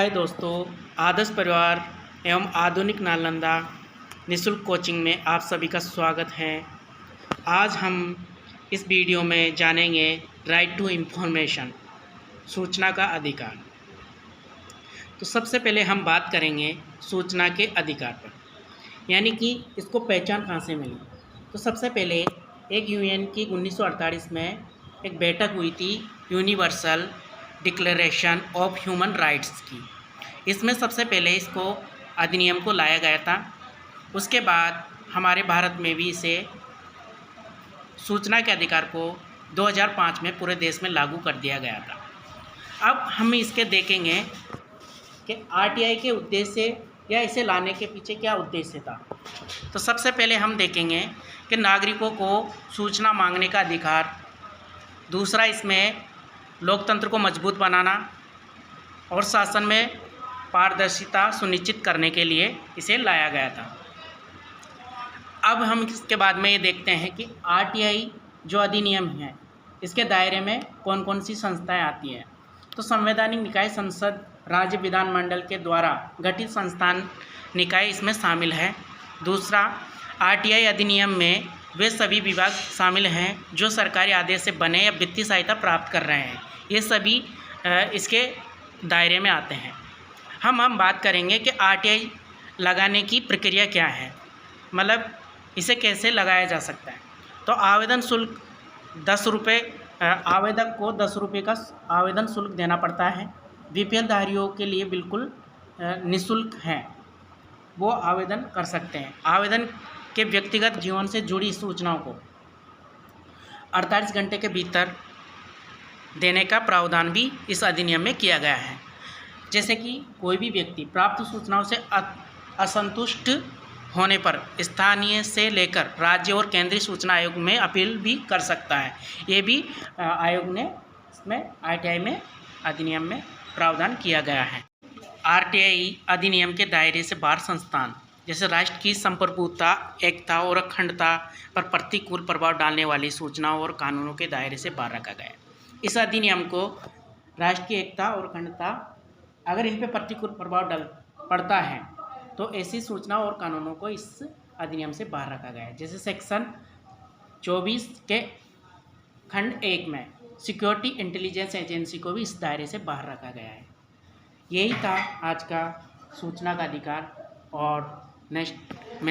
हाय दोस्तों, आदर्श परिवार एवं आधुनिक नालंदा निःशुल्क कोचिंग में आप सभी का स्वागत है। आज हम इस वीडियो में जानेंगे राइट टू इंफॉर्मेशन, सूचना का अधिकार। तो सबसे पहले हम बात करेंगे सूचना के अधिकार पर, यानी कि इसको पहचान कहाँ से मिली। तो सबसे पहले एक यूएन की 1948 में एक बैठक हुई थी, universal declaration of human rights की। इसमें सबसे पहले इसको अधिनियम को लाया गया था। उसके बाद हमारे भारत में भी इसे सूचना के अधिकार को 2005 में पूरे देश में लागू कर दिया गया था। अब हम इसके देखेंगे कि आरटीआई के उद्देश्य या इसे लाने के पीछे क्या उद्देश्य था। तो सबसे पहले हम देखेंगे कि नागरिकों को सूचना मांगने का अधिकार, दूसरा इसमें लोकतंत्र को मजबूत बनाना और शासन में पारदर्शिता सुनिश्चित करने के लिए इसे लाया गया था। अब हम इसके बाद में ये देखते हैं कि आरटीआई जो अधिनियम है, इसके दायरे में कौन कौन सी संस्थाएं आती हैं। तो संवैधानिक निकाय संसद, राज्य विधानमंडल के द्वारा गठित संस्थान निकाय इसमें शामिल है। दूसरा, आरटीआई अधिनियम में वे सभी विभाग शामिल हैं जो सरकारी आदेश से बने या वित्तीय सहायता प्राप्त कर रहे हैं। ये सभी इसके दायरे में आते हैं। हम बात करेंगे कि आरटीआई लगाने की प्रक्रिया क्या है, मतलब इसे कैसे लगाया जा सकता है। तो आवेदन शुल्क 10 रुपये, आवेदक को 10 रुपये का आवेदन शुल्क देना पड़ता है। बीपीएल धारियों के लिए बिल्कुल निःशुल्क है, वो आवेदन कर सकते हैं। आवेदन के व्यक्तिगत जीवन से जुड़ी सूचनाओं को 48 घंटे के भीतर देने का प्रावधान भी इस अधिनियम में किया गया है। जैसे कि कोई भी व्यक्ति प्राप्त सूचनाओं से असंतुष्ट होने पर स्थानीय से लेकर राज्य और केंद्रीय सूचना आयोग में अपील भी कर सकता है। ये भी आयोग ने इसमें आरटीआई में अधिनियम में प्रावधान किया गया है। आरटीआई अधिनियम के दायरे से बाहर संस्थान जैसे राष्ट्र की संप्रभुता, एकता और अखंडता पर प्रतिकूल प्रभाव डालने वाली सूचनाओं और कानूनों के दायरे से बाहर रखा गया है। इस अधिनियम को राष्ट्र की एकता और अखंडता, अगर इन पर प्रतिकूल प्रभाव पड़ता है तो ऐसी सूचनाओं और कानूनों को इस अधिनियम से बाहर रखा गया है। जैसे सेक्शन 24 के खंड 1 में सिक्योरिटी इंटेलिजेंस एजेंसी को भी इस दायरे से बाहर रखा गया है। यही था आज का सूचना का अधिकार। और नेक्स्ट मिल